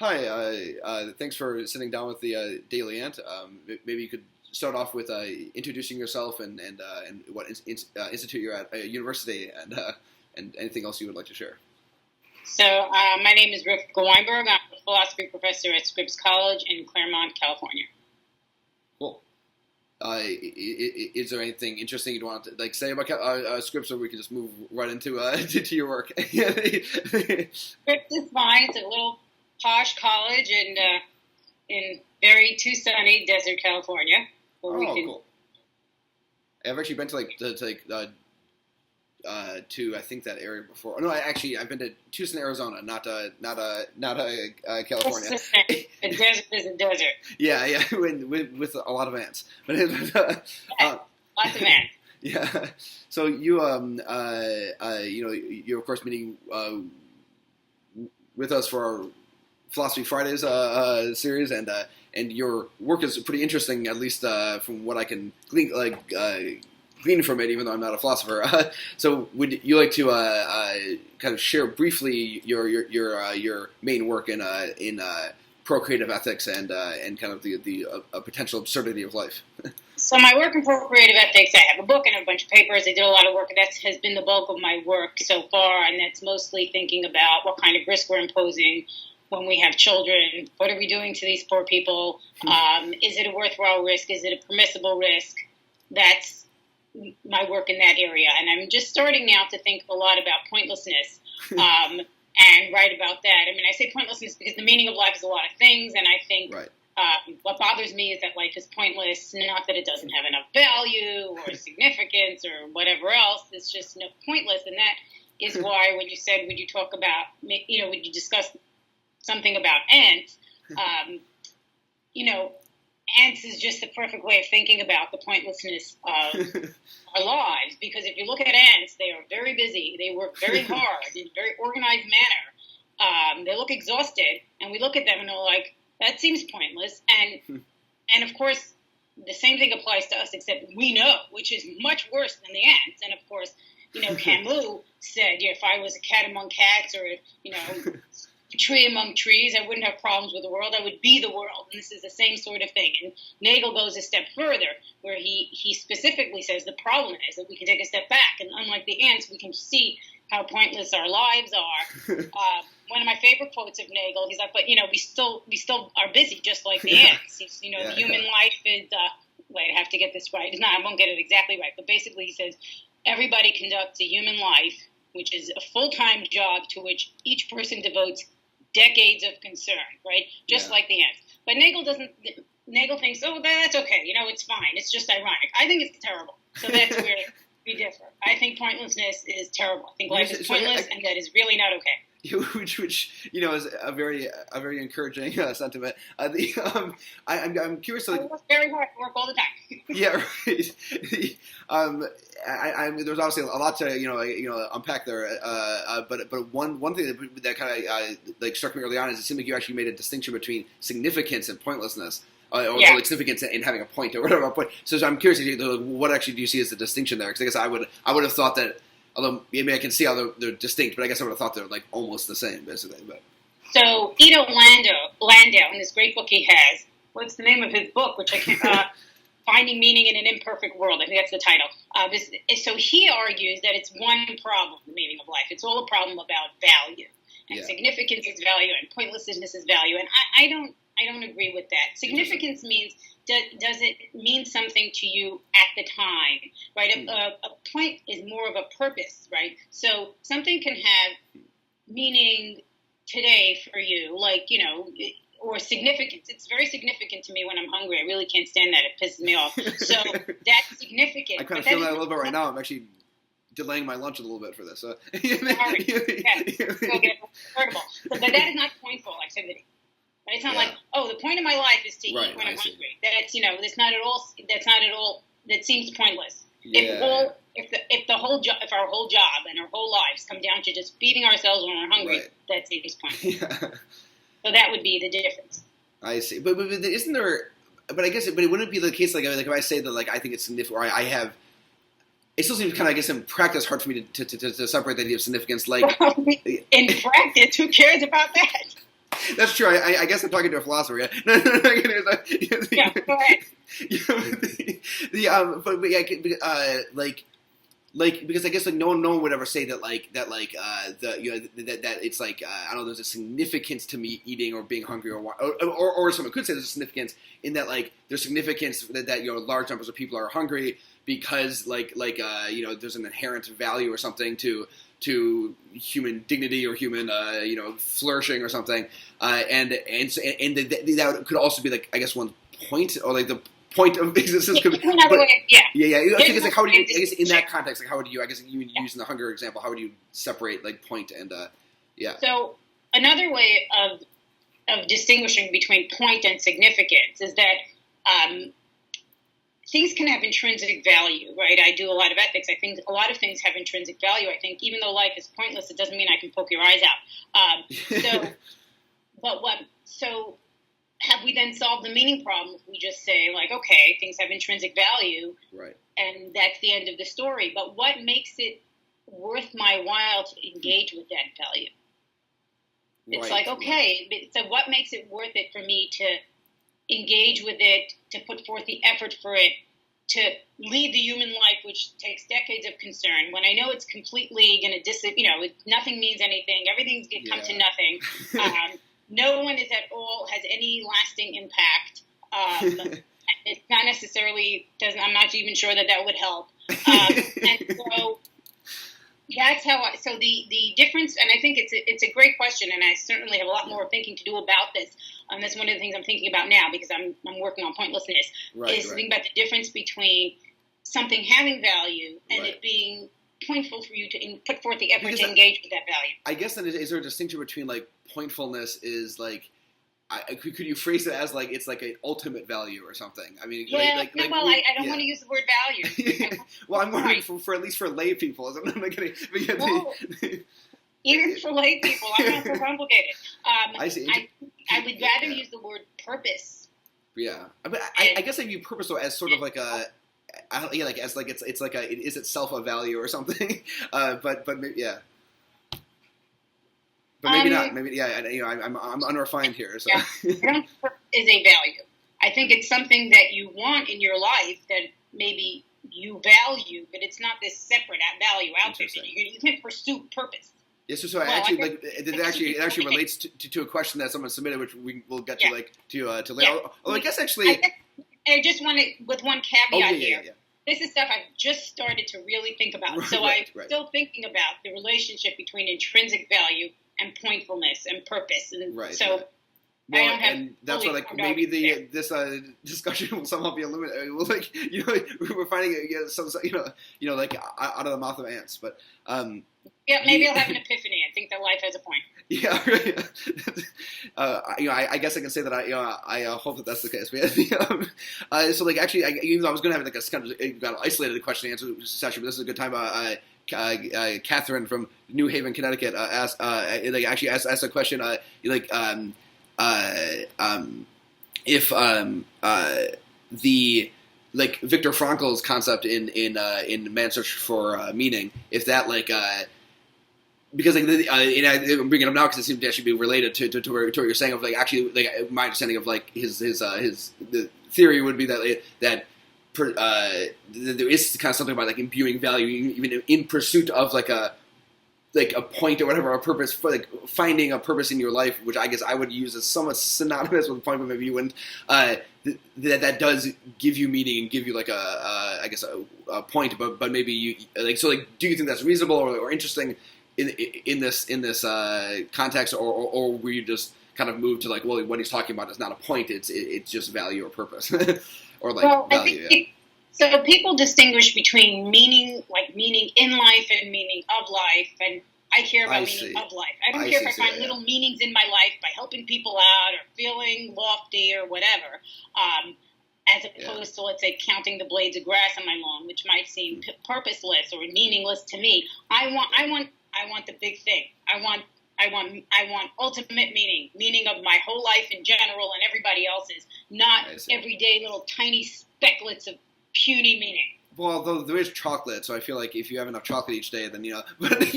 Hi, thanks for sitting down with the Daily Ant. Maybe you could start off with introducing yourself and what institute you're at, university, and anything else you would like to share. So my name is Rivka Weinberg. I'm a philosophy professor at Scripps College in Claremont, California. Cool. Is there anything interesting you'd want to say about Scripps, or we could just move right into to your work? Scripps is fine. It's a little posh college in very too sunny desert California. Cool. I've actually been to I think that area before. No, I've been to Tucson, Arizona, not California. A desert is a desert. Yeah, with a lot of ants. But lots of ants. Yeah. So you're of course meeting with us for our Philosophy Fridays series, and your work is pretty interesting, at least from what I can glean from it, even though I'm not a philosopher. So would you like to kind of share briefly your main work in procreative ethics and kind of the potential absurdity of life? So my work in procreative ethics, I have a book and a bunch of papers. I did a lot of work, and that has been the bulk of my work so far, and that's mostly thinking about what kind of risk we're imposing when we have children. What are we doing to these poor people? Is it a worthwhile risk? Is it a permissible risk? That's my work in that area. And I'm just starting now to think a lot about pointlessness and write about that. I mean, I say pointlessness because the meaning of life is a lot of things, and I think what bothers me is that life is pointless, not that it doesn't have enough value or significance or whatever else. It's just pointless, and that is why when you said, would you talk about, would you discuss something about ants, ants is just the perfect way of thinking about the pointlessness of our lives. Because if you look at ants, they are very busy. They work very hard in a very organized manner. They look exhausted, and we look at them and we're like, that seems pointless. And of course, the same thing applies to us, except we know, which is much worse than the ants. And of course, Camus said, if I was a cat among cats, or a tree among trees, I wouldn't have problems with the world. I would be the world. And this is the same sort of thing. And Nagel goes a step further, where he specifically says the problem is that we can take a step back. And unlike the ants, we can see how pointless our lives are. One of my favorite quotes of Nagel, he's like, but, we still are busy just like the ants. The human life is, I have to get this right. No, I won't get it exactly right. But basically he says, everybody conducts a human life, which is a full-time job to which each person devotes decades of concern, right? Just like the ants. But Nagel thinks, that's okay. It's fine. It's just ironic. I think it's terrible. So that's where we differ. I think pointlessness is terrible. I think life is pointless, and that is really not okay. Which is a very encouraging sentiment. I'm curious. I work very hard. I work all the time. Yeah, right. There's obviously a lot to unpack there. But one thing that kind of struck me early on is it seemed like you actually made a distinction between significance and pointlessness. Or significance in having a point or whatever point. So I'm curious, what actually do you see as the distinction there? Because I guess I would have thought that, although maybe I can see how they're distinct, but I guess I would have thought they're almost the same, basically. But so Ido Landau, in this great book he has, what's the name of his book? Which I can't. Finding Meaning in an Imperfect World. I think that's the title. So he argues that it's one problem, the meaning of life. It's all a problem about value, and significance is value, and pointlessness is value. And I don't agree with that. Significance means, does it mean something to you at the time, right? A point is more of a purpose, right? So something can have meaning today for you, or significance. It's very significant to me when I'm hungry. I really can't stand that. It pisses me off. So that's significant. I kind of feel that a little bit right now. I'm actually delaying my lunch a little bit for this. Sorry. Yes. But that is not pointful activity. Right? It's not like, the point of my life is to eat when I'm hungry. That's that's not at all. That seems pointless. Yeah. If our whole job and our whole lives come down to just feeding ourselves when we're hungry, that seems pointless. Yeah. So that would be the difference. I see, but isn't there? But I guess, it wouldn't be the case. Like if I say that, I think it's significant, or I have. It still seems kind of, I guess, in practice, hard for me to separate the idea of significance. In practice, who cares about that? That's true. I guess I'm talking to a philosopher. Yeah. Yeah, go ahead. But yeah, because I guess like no one would ever say that that it's like I don't know, there's a significance to me eating or being hungry or someone could say there's a significance in that like there's significance that large numbers of people are hungry because there's an inherent value or something to human dignity or human flourishing or something and that could also be like I guess one point or like the point of existence could be, I think it's like how would you I guess in that context like how would you I guess you using the hunger example how would you separate like point and so another way of distinguishing between point and significance is that things can have intrinsic value, right? I do a lot of ethics. I think a lot of things have intrinsic value. I think even though life is pointless, it doesn't mean I can poke your eyes out. So have we then solved the meaning problem if we just say, like, okay, things have intrinsic value, right, and that's the end of the story? But what makes it worth my while to engage with that value? It's like, okay, so what makes it worth it for me to engage with it, to put forth the effort for it, to lead the human life, which takes decades of concern, when I know it's completely going to nothing means anything, everything's going to come to nothing. No one has any lasting impact. It's not necessarily I'm not even sure that would help. And so that's how so the difference, and I think it's a great question, and I certainly have a lot more thinking to do about this. That's one of the things I'm thinking about now because I'm working on pointlessness. To think about the difference between something having value and it being pointful for you to put forth the effort to engage with that value. I guess then is there a distinction between like pointfulness is like could you phrase it as like it's like an ultimate value or something? I mean, I don't want to use the word value. Well, I'm wondering for at least for lay people, I'm not kidding. Even for lay people, I'm not so complicated. I see. I would rather use the word purpose. Yeah, I guess I view purpose though as sort of like a. It's like is itself a value or something? But maybe, yeah. But maybe not. Maybe I'm unrefined here. So. Yeah. I don't think is a value. I think it's something that you want in your life that maybe you value, but it's not this separate value out there. You can't pursue purpose. Yes, so it actually relates to a question that someone submitted, which we'll get to to later. Although I guess actually, I just want to with one caveat here. This is stuff I've just started to really think about. So I'm still thinking about the relationship between intrinsic value and pointfulness and purpose. And well, and that's why, like, maybe this discussion will somehow be illuminated. We'll, like, we're finding it, like out of the mouth of ants. But maybe I'll have an epiphany and think that life has a point. Yeah, right. I guess I can say that I hope that that's the case. So, like, actually, even though I was going to have like a kind of isolated question and answer session, but this is a good time. Catherine from New Haven, Connecticut, asked a question. If the like Viktor Frankl's concept in Man's Search for Meaning, if that because like I'm bringing it up now because it seems to actually be related to what you're saying of like actually like my understanding of like his the theory would be that there is kind of something about like imbuing value even in pursuit of like a point or whatever, a purpose, for like finding a purpose in your life, which I guess I would use as somewhat synonymous with a point, but maybe you wouldn't. That does give you meaning and give you like I guess a point, but maybe you like so like do you think that's reasonable or interesting in this context, or were you just kind of moved to like, well, what he's talking about is not a point, it's just value or purpose or like value. So people distinguish between meaning in life and meaning of life, and I care about meaning of life. I don't care if I find little meanings in my life by helping people out or feeling lofty or whatever, as opposed to, let's say, counting the blades of grass on my lawn, which might seem purposeless or meaningless to me. I want the big thing. I want ultimate meaning of my whole life in general and everybody else's, not everyday little tiny specklets of puny meaning. Well, though there is chocolate, so I feel like if you have enough chocolate each day, then But that's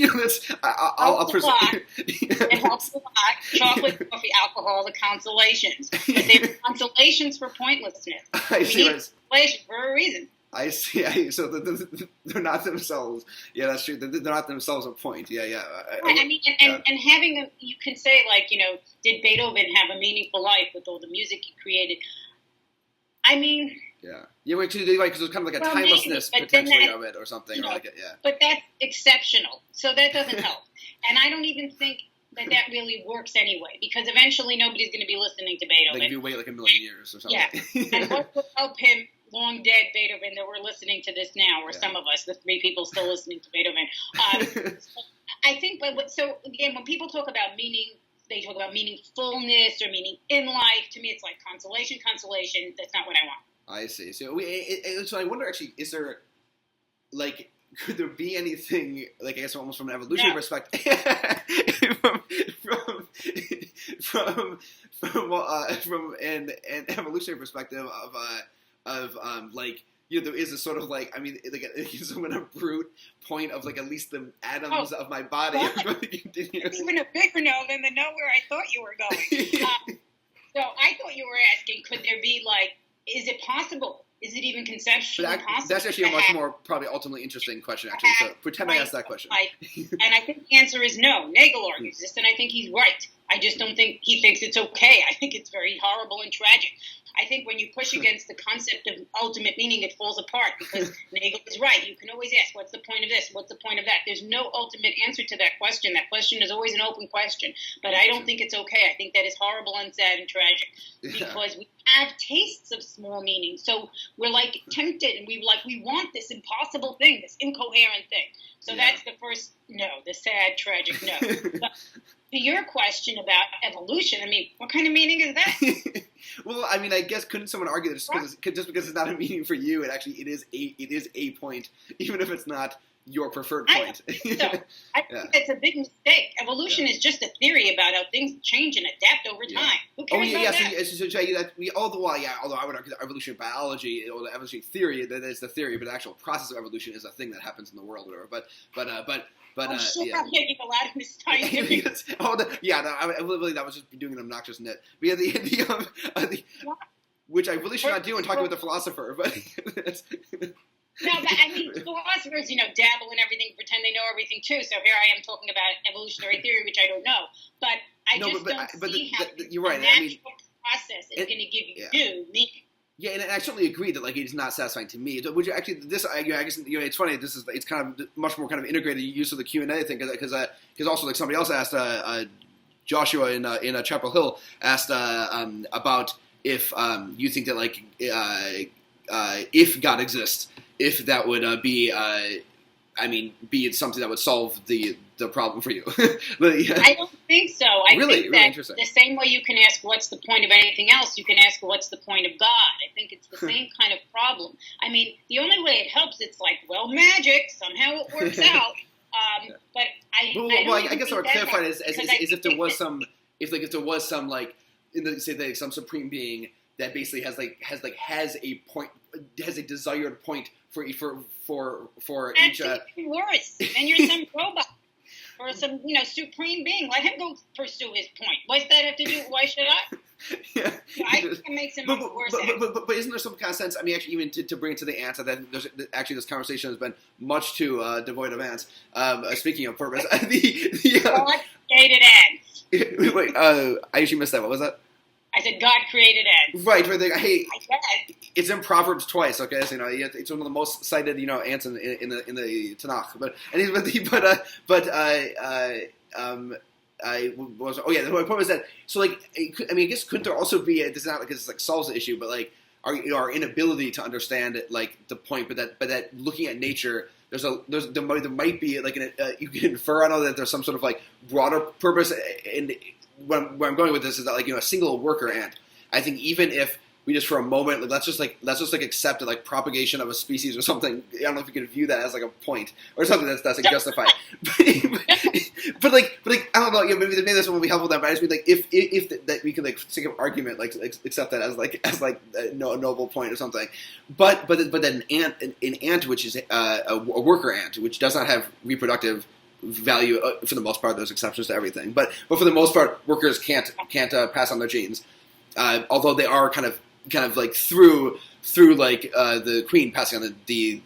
I'll it helps a lot. Chocolate, coffee, alcohol, the consolations. But they're consolations for pointlessness. I see. Need consolation for a reason. I see. So they're not themselves. Yeah, that's true. They're not themselves a point. Yeah. Right, I mean, and having you can say like, did Beethoven have a meaningful life with all the music he created? I mean. Yeah, because there's kind of like a timelessness maybe, potentially of it or something. But that's exceptional, so that doesn't help. And I don't even think that really works anyway, because eventually nobody's going to be listening to Beethoven. Like if you wait like a million years or something. Yeah, and what will help him, long dead Beethoven, that we're listening to this now, or some of us, the three people still listening to Beethoven. I think, so again, when people talk about meaning, they talk about meaningfulness or meaning in life. To me, it's like consolation. That's not what I want. I see. So, so I wonder, actually, is there, like, could there be anything, like, I guess almost from an evolutionary perspective, from an evolutionary perspective of like, there is a sort of like, I mean, like, some kind of brute point of like at least the atoms of my body are going to continue. It's even a bigger no than the nowhere I thought you were going. So I thought you were asking, could there be like, is it possible? Is it even conceptually possible? That's actually a much more probably ultimately interesting question, actually. So pretend I asked that question. And I think the answer is no. Nagel argues this, and I think he's right. I just don't think he thinks it's okay. I think it's very horrible and tragic. I think when you push against the concept of ultimate meaning, it falls apart, because Nagel is right. You can always ask, what's the point of this? What's the point of that? There's no ultimate answer to that question. That question is always an open question. But I don't think it's okay. I think that is horrible and sad and tragic, because we have tastes of small meaning. So we're like tempted, and we want this impossible thing, this incoherent thing. So that's the first no, the sad, tragic no. But to your question about evolution, I mean, what kind of meaning is that? Well, I mean, I guess couldn't someone argue that just because it's not a meaning for you, it is a point, even if it's not your preferred point. I think that's a big mistake. Evolution is just a theory about how things change and adapt over time. Who cares about that? Although I would argue that evolutionary biology or the evolutionary theory, that is the theory, but the actual process of evolution is a thing that happens in the world, or whatever. But I'm sure I'm making a lot of mistakes. I literally that was just doing an obnoxious nit. But which I really should not do when talking with a philosopher. But no, but I mean, philosophers, dabble in everything, pretend they know everything too. So here I am talking about evolutionary theory, which I don't know. But I don't see how you're right. the natural process is going to give you new meaning. Yeah, and I certainly agree that like it is not satisfying to me. Would you actually I guess it's funny. It's kind of much more kind of integrated use of the Q&A thing, because also like somebody else asked Joshua in Chapel Hill asked about if you think that like if God exists, if that would be something that would solve the problem for you. I don't think so. I think that interesting. The same way you can ask what's the point of anything else, you can ask what's the point of God. I think it's the same kind of problem. I mean, the only way it helps, it's like, well, magic, somehow it works out. But I guess I would clarify it as if there was some, if there was some like, some supreme being that basically has a point, has a desired point for each. That's even worse. Then you're some robot or some supreme being. Let him go pursue his point. What's that have to do? Why should I? Yeah. I think it makes it much worse. But isn't there some kind of sense? I mean, actually, even to bring it to the answer, that actually this conversation has been much too devoid of ants. Speaking of purpose, God created ants. Wait, I actually missed that. What was that? I said God created ants. Right. Hey, it's in Proverbs twice. Okay, so it's one of the most cited ants in the Tanakh. My point was that I guess couldn't there also be this is not because it solves the issue, but like our inability to understand like the point, but that looking at nature. There might be like you can infer. I know that there's some sort of like broader purpose, and where I'm going with this is that like a single worker ant. I think even if we just for a moment like, let's just accept it, like propagation of a species or something. I don't know if you can view that as like a point or something that's like justified. but like I don't know. Maybe this one would be helpful. That, but I just mean like if that we can like take an argument like accept that as a noble point or something. But then an ant which is a worker ant which does not have reproductive value for the most part. There's exceptions to everything, but for the most part, workers can't pass on their genes, although they are kind of like through like the queen passing on the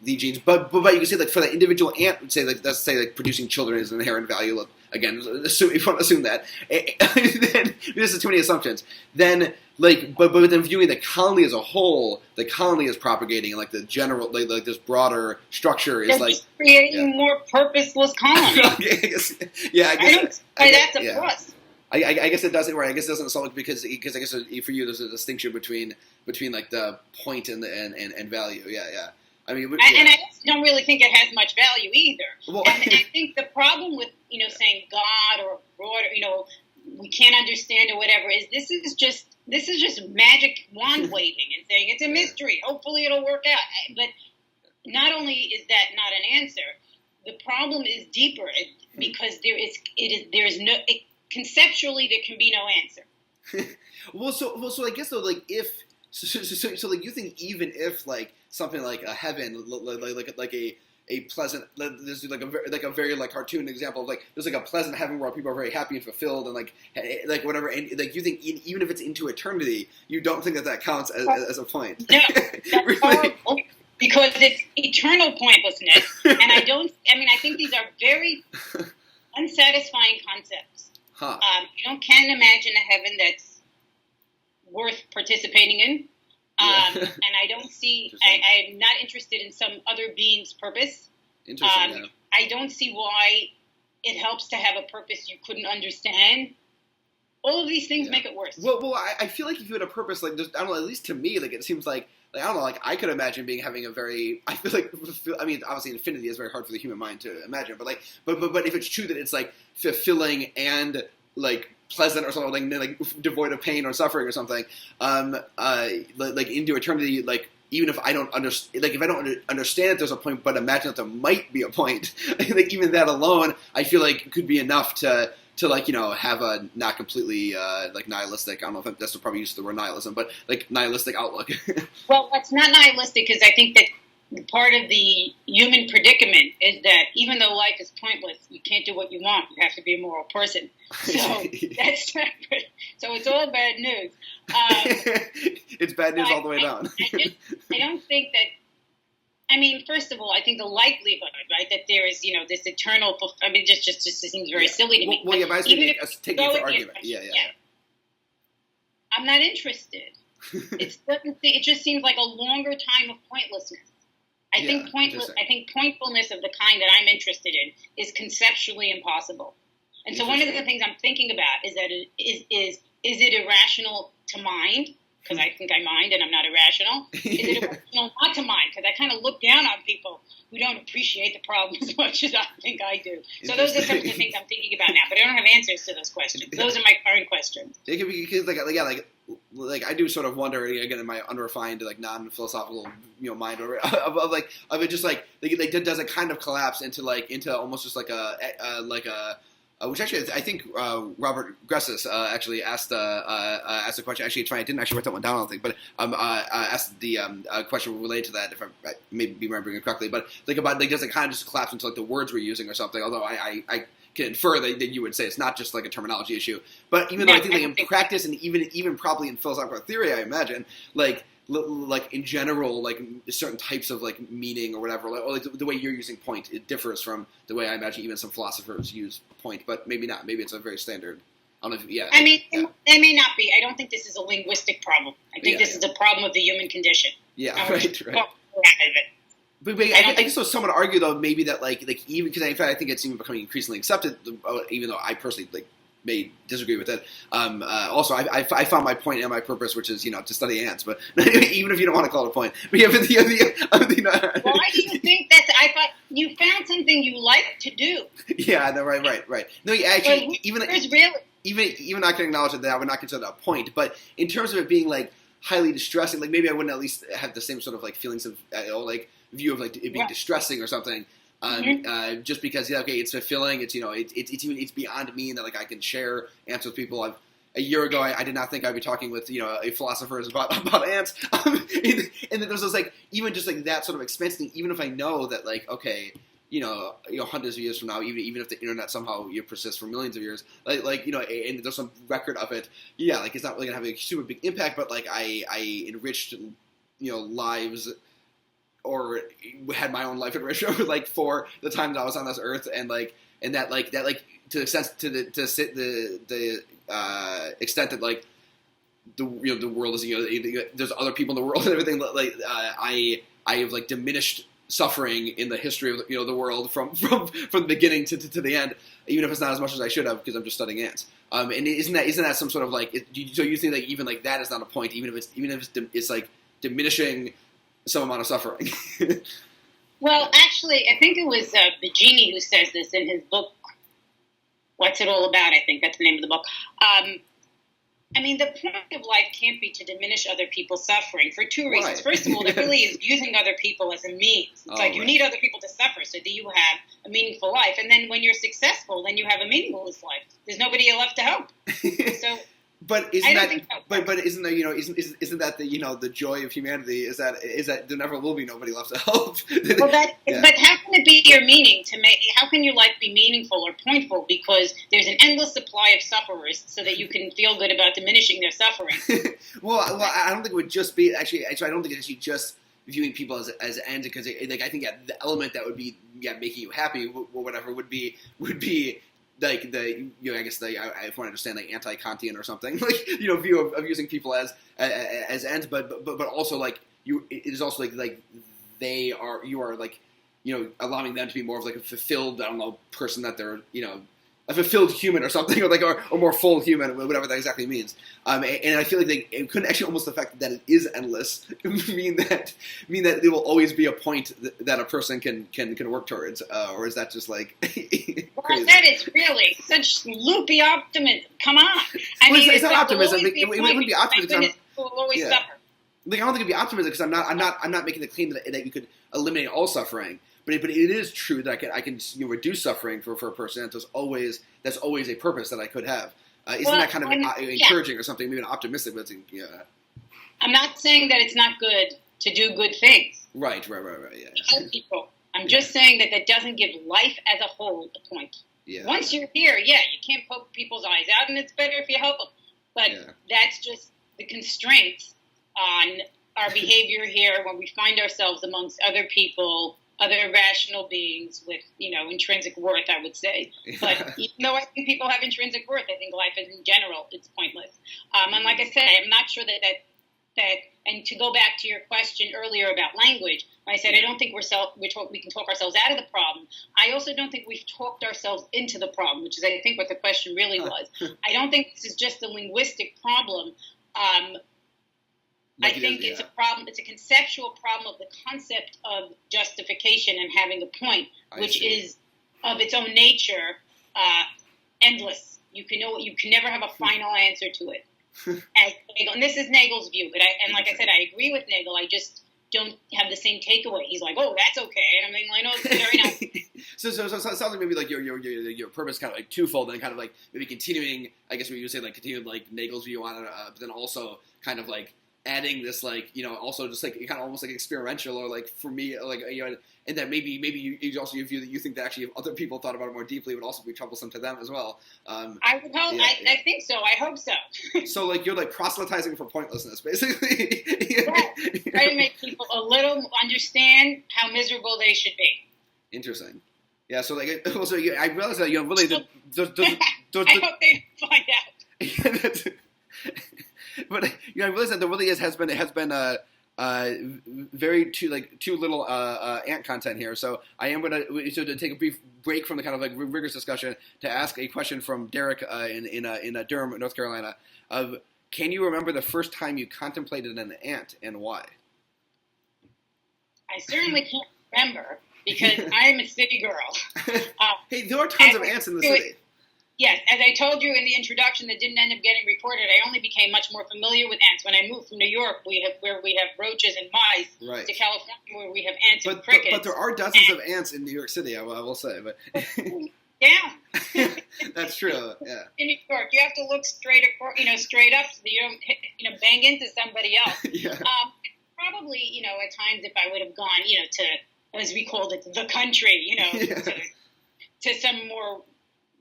genes. But you can say like for the individual ant, let's say like producing children is an inherent value. Again, if you want to assume that, then this is too many assumptions. Then but then viewing the colony as a whole, the colony is propagating, and like the general, like this broader structure is like creating more purposeless colonies. I guess that's a plus. I guess it doesn't. Right? I guess it doesn't solve because I guess for you there's a distinction between like the point and value. Yeah. I mean, and I don't really think it has much value either. Well, and I think the problem with saying God or broader, we can't understand or whatever is this is just magic wand waving and saying it's a mystery. Hopefully it'll work out. But not only is that not an answer, the problem is deeper because conceptually there can be no answer. So I guess though, like if so like you think even if like something like a heaven, like a pleasant, there's like a very like cartoon example of like there's like a pleasant heaven where people are very happy and fulfilled and like whatever, and like you think even if it's into eternity, you don't think that counts as a point. No, that's really? Horrible, because it's eternal pointlessness, and I think these are very unsatisfying concepts. Huh. Can't imagine a heaven that's worth participating in. And I don't see, I'm not interested in some other being's purpose. Interesting, I don't see why it helps to have a purpose you couldn't understand. All of these things make it worse. Well, I feel like if you had a purpose, like, I don't know, at least to me, like, it seems like I don't know, like, I could imagine having a very, I feel like, obviously infinity is very hard for the human mind to imagine, but if it's true that it's, like, fulfilling and, like, pleasant or something, like devoid of pain or suffering or something, like into eternity, like even if I don't understand, like if I don't understand that there's a point, but imagine that there might be a point, like even that alone, I feel like could be enough to like have a not completely like nihilistic. I don't know if that's probably use the word nihilism, but like nihilistic outlook. Well, it's not nihilistic because I think that part of the human predicament is that even though life is pointless, you can't do what you want. You have to be a moral person. So that's separate. So it's all bad news. It's bad news all the way down. I don't think that. I mean, first of all, I think the likelihood, right, that there is, this eternal. I mean, just seems very silly to me. Well, yeah, but even if taking it for argument, yeah. I'm not interested. It just seems like a longer time of pointlessness. I think pointfulness of the kind that I'm interested in is conceptually impossible. And so one of the things I'm thinking about is that is it irrational to mind? Because I think I mind and I'm not irrational. Is it irrational not to mind? Because I kind of look down on people who don't appreciate the problem as much as I think I do. So those are some of the things I'm thinking about now. But I don't have answers to those questions. Those are my current questions. It could be because like I do sort of wonder again in my unrefined like non-philosophical mind of it just like does it kind of collapse into almost just like a which actually I think Robert Gressis actually asked a question. Actually, it's fine. I didn't actually write that one down, I don't think, but asked the question related to that, if I may be remembering it correctly. But about does it kind of just collapse into like the words we're using or something? Although I can infer that you would say it's not just like a terminology issue. But even though I think like in practice and even probably in philosophical theory, I imagine like in general, like certain types of like meaning or whatever, like the way you're using point, it differs from the way I imagine even some philosophers use point, but maybe not. Maybe it's a very standard. I don't know if, it may not be. I don't think this is a linguistic problem. I think this is a problem of the human condition. Yeah, right. But I guess so. Some would argue though maybe that like even because in fact I think it's even becoming increasingly accepted, even though I personally may disagrry with it. Also, I found my point and my purpose, which is to study ants. But even if you don't want to call it a point, but why do you think that? I thought you found something you like to do. Yeah, no, right. No, actually, even really even I can acknowledge that I would not consider that a point. But in terms of it being like highly distressing, like maybe I wouldn't at least have the same sort of like feelings of like view of like it being distressing or something. Just because okay, it's fulfilling. It's it's beyond me, and that like I can share ants with people. A year ago, I did not think I'd be talking with a philosophers about ants, and then there's this like even just like that sort of expense thing. Even if I know that like okay, hundreds of years from now, even if the internet somehow persists for millions of years, like and there's some record of it, like it's not really gonna have a super big impact, but like I enriched lives. Or had my own life enriched like for the time that I was on this earth, and that to the extent that like the world is there's other people in the world and everything. Like I have like diminished suffering in the history of the world from the beginning to the end, even if it's not as much as I should have because I'm just studying ants. And isn't that some sort of like so you think like even like that is not a point, even if it's like diminishing some amount of suffering. Well, actually, I think it was Bajini who says this in his book, What's It All About? I think that's the name of the book. I mean, the point of life can't be to diminish other people's suffering for two reasons. Right. First of all, it really is using other people as a means. It's you need other people to suffer so that you have a meaningful life. And then when you're successful, then you have a meaningless life. There's nobody left to help. So... But isn't that? But isn't that isn't that the joy of humanity? Is that there never will be nobody left to help? Well, but how can it be your meaning to make? How can your life be meaningful or pointful? Because there's an endless supply of sufferers, so that you can feel good about diminishing their suffering. well, I don't think it would just be actually. I don't think it's actually just viewing people as ends, because I think the element that would be making you happy or whatever would be. Like I guess if I want to understand like anti-Kantian or something, like view of using people as ends, but also like it is also like you are like allowing them to be more of like a fulfilled person that they're a fulfilled human or something, or more full human, whatever that exactly means. And I feel like it couldn't actually almost the fact that it is endless mean that there will always be a point that a person can work towards, or is that just like crazy? Well, that is really such loopy optimism. Come on, it's not optimism. It wouldn't be optimism. Will always suffer. Like I don't think it'd be optimism because I'm not making the claim that you could eliminate all suffering. But it is true that I can reduce suffering for a person. And that's always a purpose that I could have. Isn't that kind of encouraging or something? Maybe an optimistic, but I'm not saying that it's not good to do good things. Right. Yeah. Help people. I'm just saying that doesn't give life as a whole a point. Yeah. Once you're here, you can't poke people's eyes out, and it's better if you help them. But that's just the constraints on our behavior here when we find ourselves amongst other people. Other rational beings with, intrinsic worth, I would say. But even though I think people have intrinsic worth, I think life is in general, it's pointless. And like I said, I'm not sure that, and to go back to your question earlier about language, I said I don't think we can talk ourselves out of the problem. I also don't think we've talked ourselves into the problem, which is I think what the question really was. I don't think this is just a linguistic problem. I think it's a problem. It's a conceptual problem of the concept of justification and having a point, which is of its own nature endless. You can never have a final answer to it. And this is Nagel's view, but like I said, I agree with Nagel. I just don't have the same takeaway. He's like, "Oh, that's okay," and I'm thinking, "I know it's very nice." So it sounds like maybe like your purpose kind of like twofold, and kind of like maybe continuing. I guess what you would say like continuing like Nagel's view on it, but then also kind of like adding this like also just like kind of almost like experiential, or like for me like and that maybe you also view that you think that actually if other people thought about it more deeply it would also be troublesome to them as well. I would hope. I think so. I hope so. So like you're like proselytizing for pointlessness, basically. Try to make people a little understand how miserable they should be. Interesting. Yeah. So like also I realize that really I hope they find out. But I realize that there really has been very too little ant content here. So I am going to take a brief break from the kind of like rigorous discussion to ask a question from Derek in Durham, North Carolina. Can you remember the first time you contemplated an ant and why? I certainly can't remember because I am a city girl. Hey, there are tons of ants in the city. Yes, as I told you in the introduction that didn't end up getting recorded, I only became much more familiar with ants when I moved from New York, where we have roaches and mice, Right. to California, where we have ants and But crickets. there are dozens of ants in New York City, I will say. But Down. that's true. Yeah. In New York, you have to look straight up so that you don't bang into somebody else. Yeah. Probably, at times if I would have gone, to, as we called it, the country, Yeah. to some more,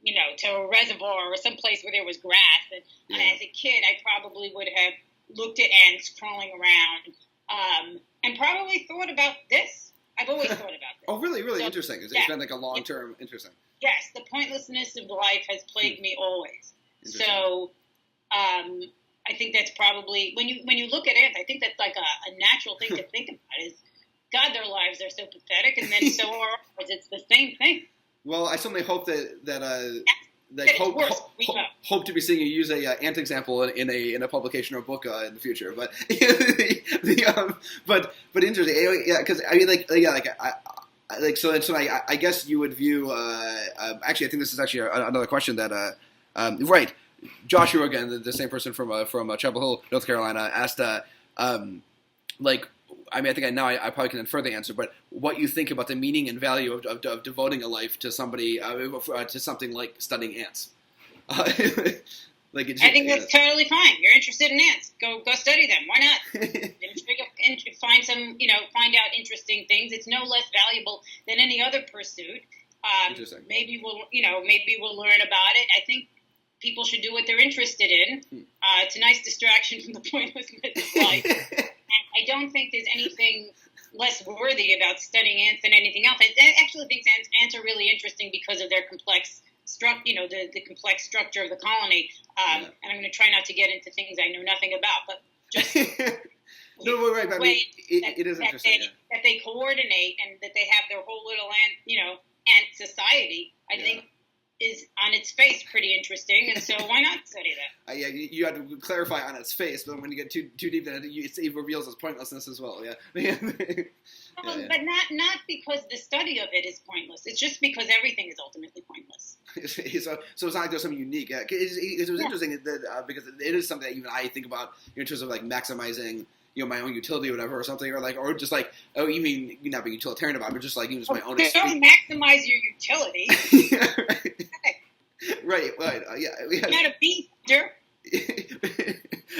to a reservoir or some place where there was grass. And as a kid, I probably would have looked at ants crawling around, and probably thought about this. I've always thought about this. Oh, really, really interesting. It's been like a long-term interesting. Yes, the pointlessness of life has plagued me always. So, I think that's probably when you look at ants, I think that's like a natural thing to think about. Is God, their lives are so pathetic, and then so are ours. It's the same thing. Well, I certainly hope that hope to be seeing you use a ant example in a publication or book in the future. But but interesting, yeah. Because I mean, I guess you would view. Actually, I think this is actually another question that right. Joshua again, the same person from Chapel Hill, North Carolina, asked I mean, I think I probably can infer the answer, but what you think about the meaning and value of devoting a life to somebody to something like studying ants? I think that's totally fine. You're interested in ants, go study them. Why not? Find out interesting things. It's no less valuable than any other pursuit. Interesting. Maybe we'll learn about it. I think people should do what they're interested in. It's a nice distraction from the pointlessness of life. I don't think there's anything less worthy about studying ants than anything else. I actually think ants are really interesting because of their complex the complex structure of the colony. And I'm going to try not to get into things I know nothing about, but just no, right. I mean, it is interesting that they coordinate and that they have their whole little ant society. I think is on its face pretty interesting, and so why not study that? You have to clarify on its face, but when you get too deep in it, it reveals its pointlessness as well. Yeah. But not because the study of it is pointless. It's just because everything is ultimately pointless. So it's not like there's something unique. It was interesting that, because it is something that even I think about in terms of like maximizing my own utility or whatever, or something, or just like, oh, you mean you're not being utilitarian about it, but just like even just my own. Don't maximize your utility. Right. You're not a beaster.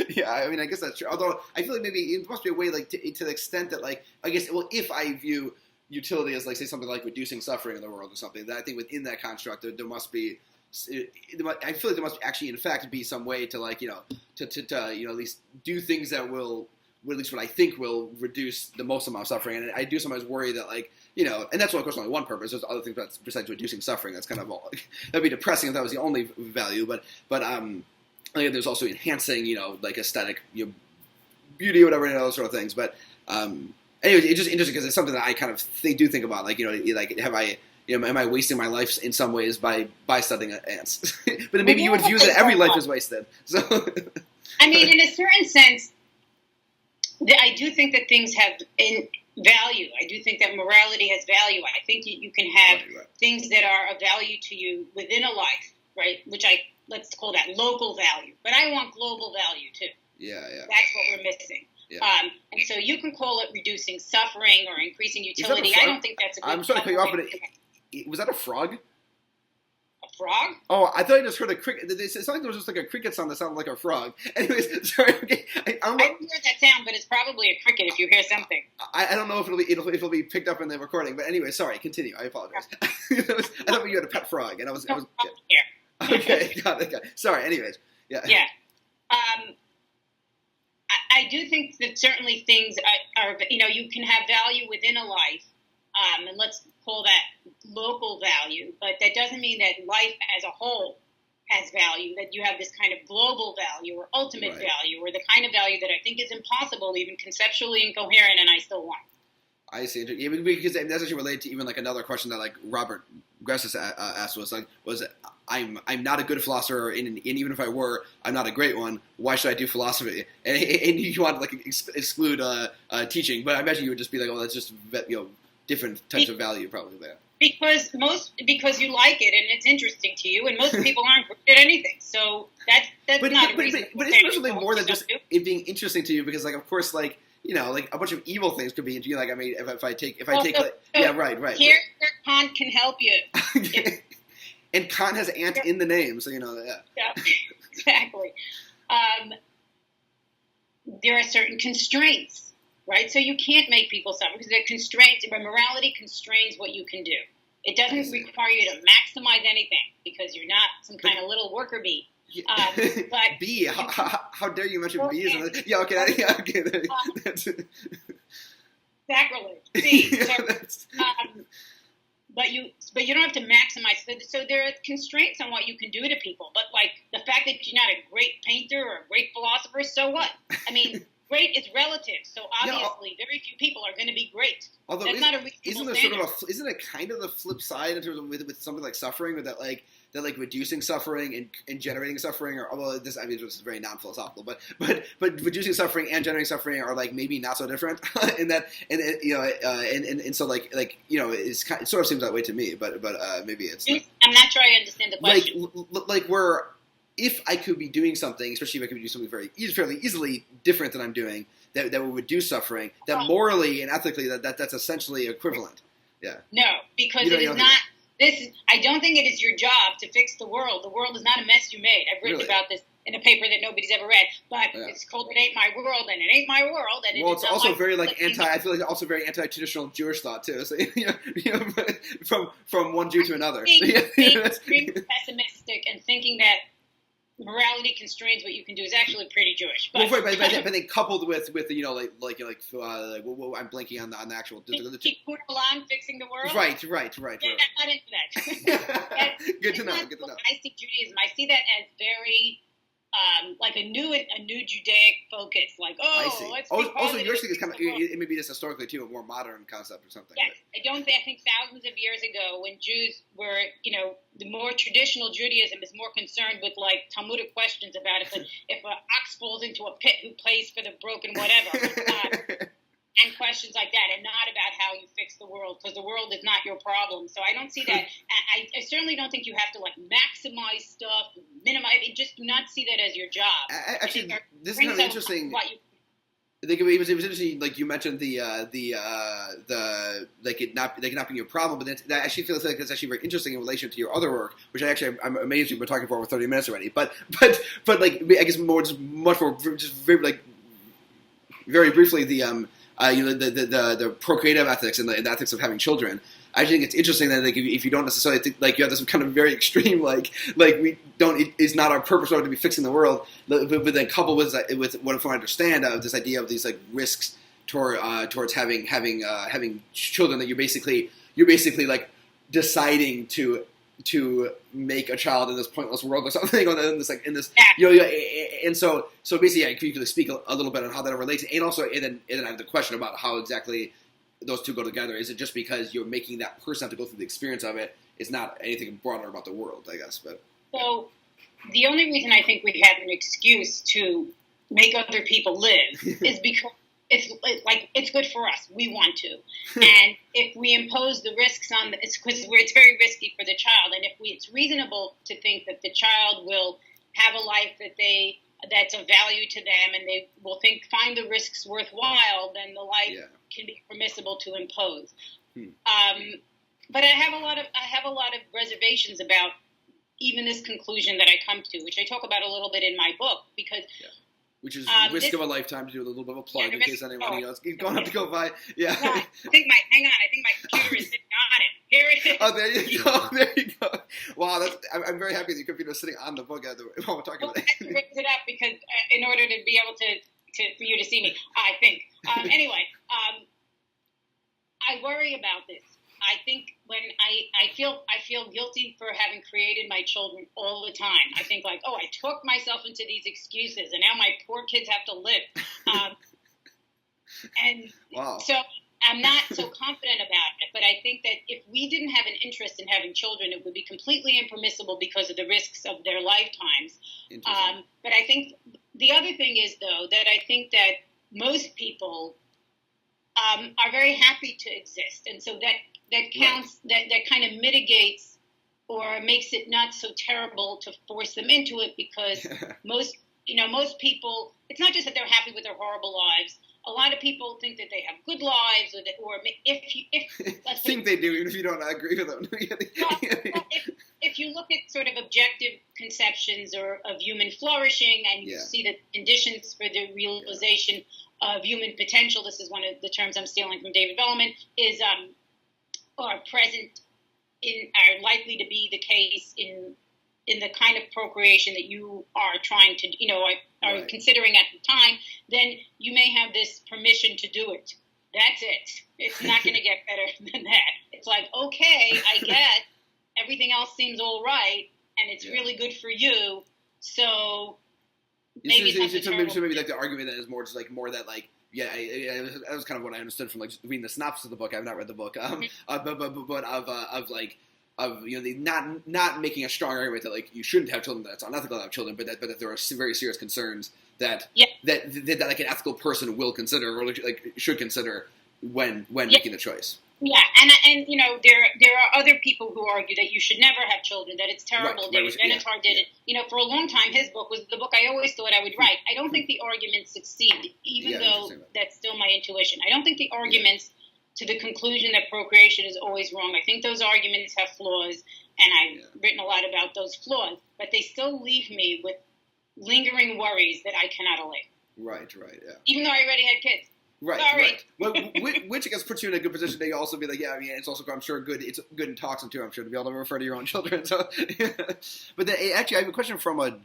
Yeah, I mean, I guess that's true. Although I feel like maybe it must be a way, like to the extent that, like, I guess, well, if I view utility as, like, say something like reducing suffering in the world or something, that I think within that construct there must be. I feel like there must actually, in fact, be some way to, like, to at least do things that will, at least what I think will reduce the most amount of suffering. And I do sometimes worry that, like, and that's, of course, only one purpose. There's other things besides reducing suffering. That's kind of all. That'd be depressing if that was the only value. But there's also enhancing, like aesthetic, beauty or whatever, those sort of things. But anyway, it's just interesting because it's something that I kind of do think about. Like, like have I. Am I wasting my life in some ways by studying ants? But then maybe you would view that every life is wasted. So, I mean, in a certain sense, I do think that things have value. I do think that morality has value. I think you can have things that are of value to you within a life, right? Which let's call that local value. But I want global value too. Yeah. That's what we're missing. Yeah. And so you can call it reducing suffering or increasing utility. I don't think that's a good. I'm sorry to cut you off, but was that a frog? A frog? Oh, I thought I just heard a cricket. It sounded like there was just like a cricket sound that sounded like a frog. Anyways, sorry. Okay. I heard that sound, but it's probably a cricket if you hear something. I don't know if it'll be picked up in the recording, but anyway, sorry. Continue. I apologize. I thought you had a pet frog, and I was here. Okay, got it. Sorry. Anyways, yeah. Yeah. I do think that certainly things are you can have value within a life, and let's call that local value, but that doesn't mean that life as a whole has value, that you have this kind of global value or ultimate value or the kind of value that I think is impossible, even conceptually incoherent, and I still want. I see. Because that's actually related to even like another question that like Robert Gressis asked was I'm not a good philosopher, and even if I were, I'm not a great one. Why should I do philosophy? And you want to like exclude teaching, but I imagine you would just be like, oh, that's just different types of value probably there. because you like it and it's interesting to you, and most people aren't good at anything. So that's not a reason. But isn't there something more than just it being interesting to you? Because like, of course, like, you know, like a bunch of evil things could be into you. Like, I mean, if I take yeah, right. Here's where Kant can help you. And Kant has ant in the name, so you know that. Yeah, exactly. There are certain constraints, right? So you can't make people suffer because there are constraints. Morality constrains what you can do. It doesn't require you to maximize anything because you're not some kind of little worker bee. But bee? How dare you mention bees? Yeah, okay. Yeah, okay. That's sacrilege. Bee. But you don't have to maximize. So there are constraints on what you can do to people. But like the fact that you're not a great painter or a great philosopher, so what? I mean, great is relative. So obviously, very few people are going to be great. Although that's not a reasonable standard. Isn't it kind of the flip side in terms of with something like suffering, with that like reducing suffering and generating suffering, or although this this is very non-philosophical, but reducing suffering and generating suffering are like maybe not so different in that, and so like you know, it sort of seems that way to me, but maybe it's not. I'm not sure I understand the question. Like where if I could be doing something, especially if I could do something fairly easily different than I'm doing, that would reduce suffering, that morally and ethically that's essentially equivalent. Yeah. No, because it is not. I don't think it is your job to fix the world. The world is not a mess you made. I've written about this in a paper that nobody's ever read, but it's called "It Ain't My World," and it ain't my world. And well, it's also very like anti. I feel like it's also very anti-traditional Jewish thought too. So you know from one Jew to another. Being extremely pessimistic and thinking that morality constrains what you can do is actually pretty Jewish. But, well, right, but then coupled with you know I'm blanking on the actual. Tikkun Olam, fixing the world. Right. Yeah, not into that. Good to know. I see Judaism. I see that as very like a new Judaic focus. Like, let's be positive. Also, yours is kind of it may be just historically too a more modern concept or something. Yes, I think thousands of years ago when Jews were, you know, the more traditional Judaism is more concerned with like Talmudic questions about if an ox falls into a pit, who pays for the broken whatever. And questions like that, and not about how you fix the world, because the world is not your problem. So I don't see that. I certainly don't think you have to like maximize stuff, minimize. I mean, just do not see that as your job. Actually, this is kind of interesting. I think it was interesting. Like you mentioned the like it not being your problem, but that actually feels like it's actually very interesting in relation to your other work, which I'm amazed we've been talking for over 30 minutes already. But like I guess much more just very like very briefly the procreative ethics and the ethics of having children. I think it's interesting that like if you don't necessarily think, like you have this kind of very extreme like we don't it's not our purpose to be fixing the world, but then coupled with what if I understand this idea of these like risks towards having children, that you're basically like deciding to make a child in this pointless world or something, or in this and so basically if you could speak a little bit on how that relates, and also and then I have the question about how exactly those two go together. Is it just because you're making that person have to go through the experience of it? It's not anything broader about the world, I guess. But so the only reason I think we have an excuse to make other people live is because it's good for us. We want to, and if we impose the risks on it's because it's very risky for the child. And if it's reasonable to think that the child will have a life that's of value to them, and they will find the risks worthwhile, then the life can be permissible to impose. But I have a lot of reservations about even this conclusion that I come to, which I talk about a little bit in my book, because. Yeah. Which is risk of a lifetime, to do a little bit of a plug in case anyone else is going to have to go by. Yeah. Hang on. I think my computer is sitting on it. Here it is. Oh, there you go. Wow, I'm very happy that your computer is sitting on the book while we're talking about it. I raised it up because in order to be able for you to see me, I think. Anyway, I worry about this. I think when I feel guilty for having created my children all the time. I think like, I took myself into these excuses, and now my poor kids have to live. And wow. So I'm not so confident about it. But I think that if we didn't have an interest in having children, it would be completely impermissible because of the risks of their lifetimes. But I think the other thing is, though, that I think that most people are very happy to exist, and so that that counts, that kind of mitigates or makes it not so terrible to force them into it, because most people, it's not just that they're happy with their horrible lives. A lot of people think that they have good lives, or if let's think they do, even if you don't agree with them. if you look at sort of objective conceptions of human flourishing, and you see the conditions for the realization of human potential, this is one of the terms I'm stealing from David Bellman, is are present are likely to be the case in the kind of procreation that you are trying to, are considering at the time, then you may have this permission to do it. That's it. It's not going to get better than that. It's like, okay, I guess everything else seems all right, and it's really good for you. So maybe maybe like the argument that is more just like more that like. Yeah, that was kind of what I understood from like reading the synopsis of the book. I have not read the book, but not making a strong argument that like you shouldn't have children, that it's unethical to have children, but that there are very serious concerns that like an ethical person will consider, or like should consider when making the choice. Yeah, and there are other people who argue that you should never have children, that it's terrible. David Benatar did it. For a long time, his book was the book I always thought I would write. I don't think the arguments succeed, even though that's still my intuition. I don't think the arguments to the conclusion that procreation is always wrong. I think those arguments have flaws, and I've written a lot about those flaws, but they still leave me with lingering worries that I cannot allay. Right, yeah. Even though I already had kids. Right, sorry. Right. Well, which I guess puts you in a good position to also be like, it's also, I'm sure, good. It's good in talks too, I'm sure, to be able to refer to your own children. So, but actually, I have a question from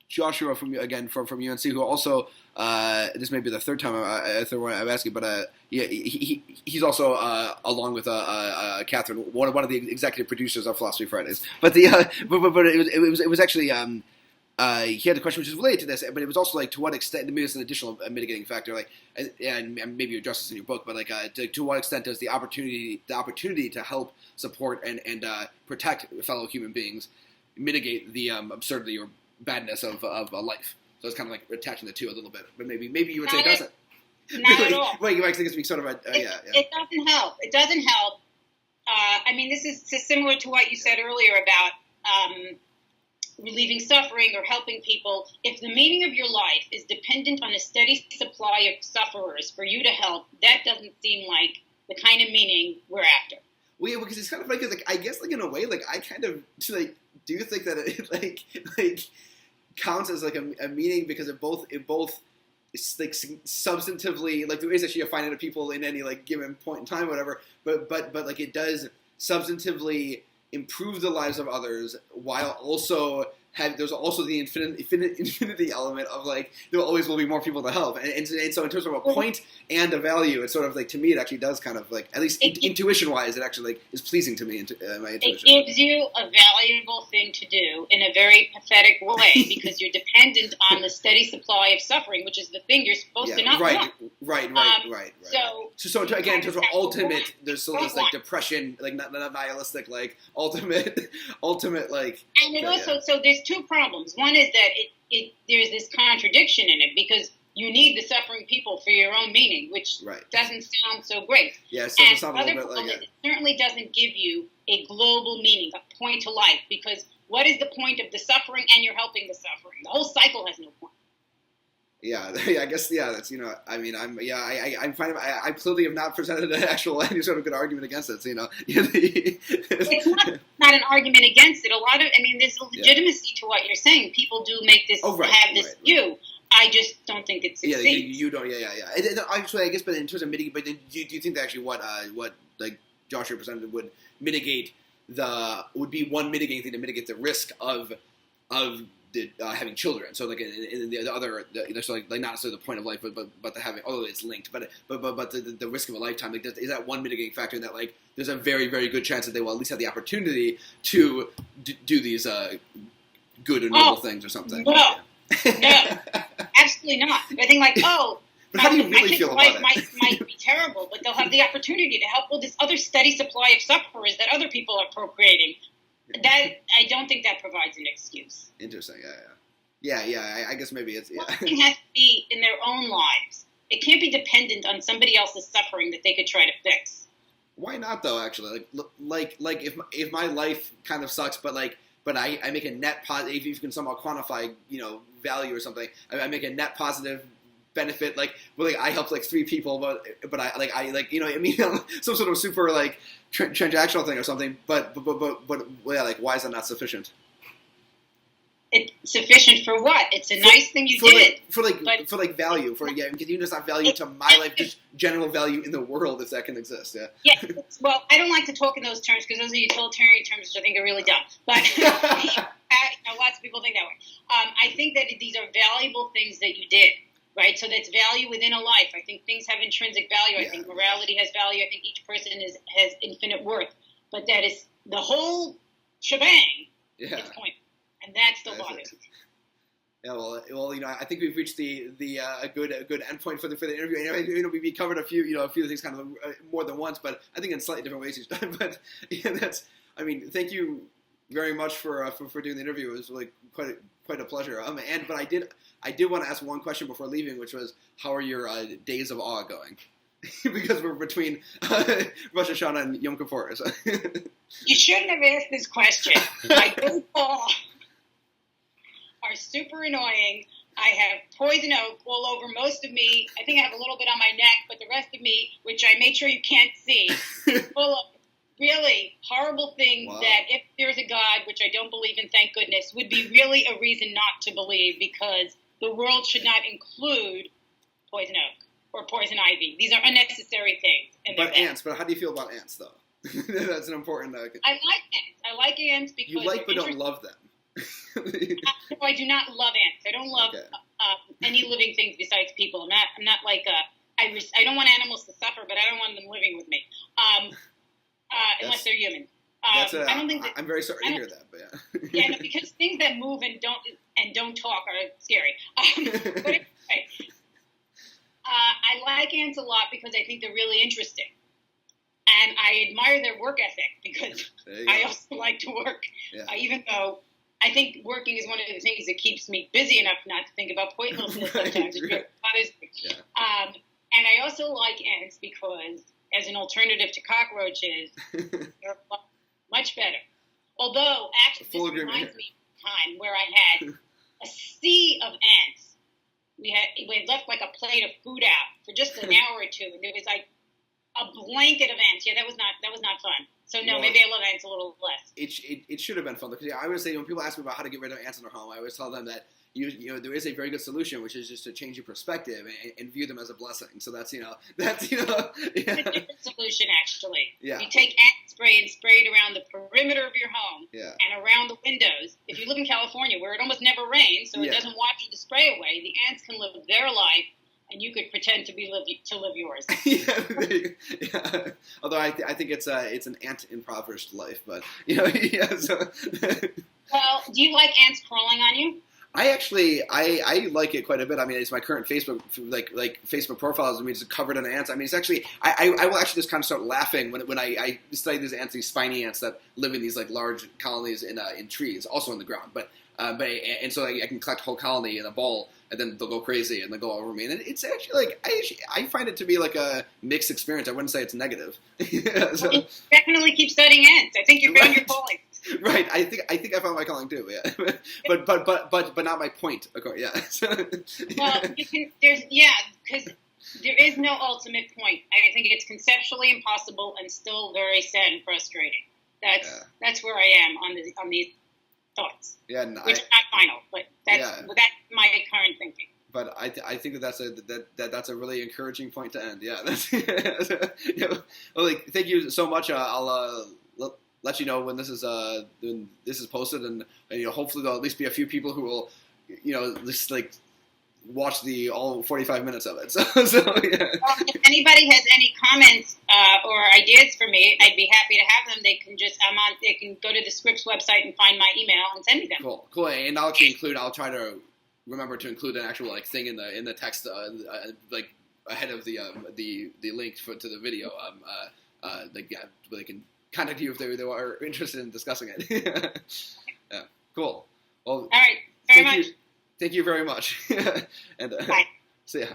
Joshua from UNC, who also this may be the third one I'm asking, but he's also along with Catherine, one of the executive producers of Philosophy Fridays. But it was actually. He had a question which is related to this, but it was also like to what extent, maybe it's an additional mitigating factor, like, and maybe you address this in your book, but like to what extent does the opportunity to help support and protect fellow human beings mitigate the absurdity or badness of a life? So it's kind of like attaching the two a little bit, but maybe you would say it doesn't. Not at all. Well, you might think it's sort of It doesn't help. It doesn't help. This is similar to what you said earlier about relieving suffering or helping people. If the meaning of your life is dependent on a steady supply of sufferers for you to help, that doesn't seem like the kind of meaning we're after. Well, yeah, because it's kind of like, I guess, like, in a way, like, I kind of, like, do think that it, like counts as, like, a meaning, because it both is, like, substantively, like, the ways that you find out people in any, like, given point in time, whatever, but like, it does substantively improve the lives of others, while also there's also the infinity element of, like, there always will be more people to help, and so in terms of a point and a value, it's sort of like, to me, it actually does kind of, like, at least intuition wise, it actually, like, is pleasing to me. My intuition. It gives you a valuable thing to do in a very pathetic way, because you're dependent on the steady supply of suffering, which is the thing you're supposed to not want. Right. So again, in terms of ultimate, there's still this, like, depression, like, not nihilistic, like, ultimate, like. And it also, so there's two problems. One is that there's this contradiction in it, because you need the suffering people for your own meaning, which doesn't sound so great. Yeah, so and the other problem is it certainly doesn't give you a global meaning, a point to life, because what is the point of the suffering, and you're helping the suffering? The whole cycle has no point. Yeah, I guess, that's, I clearly have not presented any sort of good argument against it, so, It's not an argument against it. There's a legitimacy to what you're saying. People do make this, have this view. I just don't think it succeeds. Yeah, you don't, Actually, I guess, but in terms of mitigating, but do you think that actually what like Joshua presented would be one mitigating thing to mitigate the risk of having children? So, like, in the other, so like not necessarily the point of life, but the having, although it's linked, but the risk of a lifetime, like, is that one mitigating factor, in that, like, there's a very, very good chance that they will at least have the opportunity to do these good and noble things or something. No, absolutely not. I think, like, but how do you really feel about it? Might be terrible, but they'll have the opportunity to help with this other steady supply of sufferers that other people are procreating. That, I don't think that provides an excuse. Interesting. Yeah. I guess maybe it's Something has to be in their own lives. It can't be dependent on somebody else's suffering that they could try to fix. Why not though? Actually, like if my life kind of sucks, but I make a net positive. If you can somehow quantify, value or something, I make a net positive benefit. I helped 3 people, but I some sort of super transactional thing or something. But yeah, why is that not sufficient? It's sufficient for what? It's a nice thing you did. For value. Because you just not value to my life, just general value in the world, if that can exist. Yeah. Yeah. Well, I don't like to talk in those terms because those are utilitarian terms, which I think are really dumb. But lots of people think that way. I think that these are valuable things that you did, right? So that's value within a life. I think things have intrinsic value. I think morality has value. I think each person has infinite worth. But that is the whole shebang. Yeah. Is point. And that's the law. Yeah, well, I think we've reached a good endpoint for the interview. We covered a few things kind of more than once, but I think in slightly different ways each time. But thank you very much for doing the interview. It was really quite a pleasure. But I did want to ask one question before leaving, which was, how are your days of awe going? Because we're between Rosh Hashanah and Yom Kippur. So. You shouldn't have asked this question. My days of awe are super annoying. I have poison oak all over most of me. I think I have a little bit on my neck, but the rest of me, which I made sure you can't see, is full of really horrible things that if there's a God, which I don't believe in, thank goodness, would be really a reason not to believe, because the world should not include poison oak or poison ivy. These are unnecessary things. But ants, how do you feel about ants, though? That's an important... I like ants. I like ants because... You like but don't love them. No, I do not love ants. I don't love any living things besides people. I'm not like I don't want animals to suffer, but I don't want them living with me, unless they're human. I don't think I'm very sorry to hear that, but yeah. Yeah, no, because things that move and don't talk are scary. But anyway, I like ants a lot because I think they're really interesting. And I admire their work ethic because I also like to work, even though I think working is one of the things that keeps me busy enough not to think about pointlessness sometimes. It really bothers me. Yeah. And I also like ants because, as an alternative to cockroaches, they're much better. Although, actually, this reminds me of a time where I had a sea of ants. We had left a plate of food out for just an hour or two, and there was a blanket of ants. Yeah, that was not fun. So no, maybe I love ants a little less. It should have been fun because I would say when people ask me about how to get rid of ants in their home, I always tell them that there is a very good solution, which is just to change your perspective and view them as a blessing. So that's It's a different solution actually. Yeah. You take ant spray and spray it around the perimeter of your home and around the windows. If you live in California where it almost never rains, so it doesn't wash the spray away, the ants can live their life. And you could pretend to live yours. Yeah. Although I think it's an ant impoverished life, but So. Well, do you like ants crawling on you? I like it quite a bit. It's my current Facebook Facebook profile is just covered in ants. It's actually I will actually just kind of start laughing when I study these ants, these spiny ants that live in these large colonies in trees, also in the ground, but so I can collect a whole colony in a ball. And then they'll go crazy and they'll go over me. And it's actually I find it to be a mixed experience. I wouldn't say it's negative. So, well, definitely keep studying ants. I think you found your calling. Right. I think I found my calling too. Yeah. but not my point. Okay. Yeah. Well, because there is no ultimate point. I think it's conceptually impossible and still very sad and frustrating. That's where I am on these thoughts. Yeah, which are not final, but that's my current thinking. But I think that's a really encouraging point to end. Yeah, that's well, thank you so much. I'll let you know when this is posted, and hopefully there'll at least be a few people who will just watch all 45 minutes of it. So yeah. Well, if anybody has any comments or ideas for me, I'd be happy to have them. They can they can go to the Scripps website and find my email and send me them. Cool. And I'll try to remember to include an actual thing in the text ahead of the link to the video. They can contact you if they are interested in discussing it. Yeah. Cool. Well, all right. Very much. Thank you very much. And bye. See ya.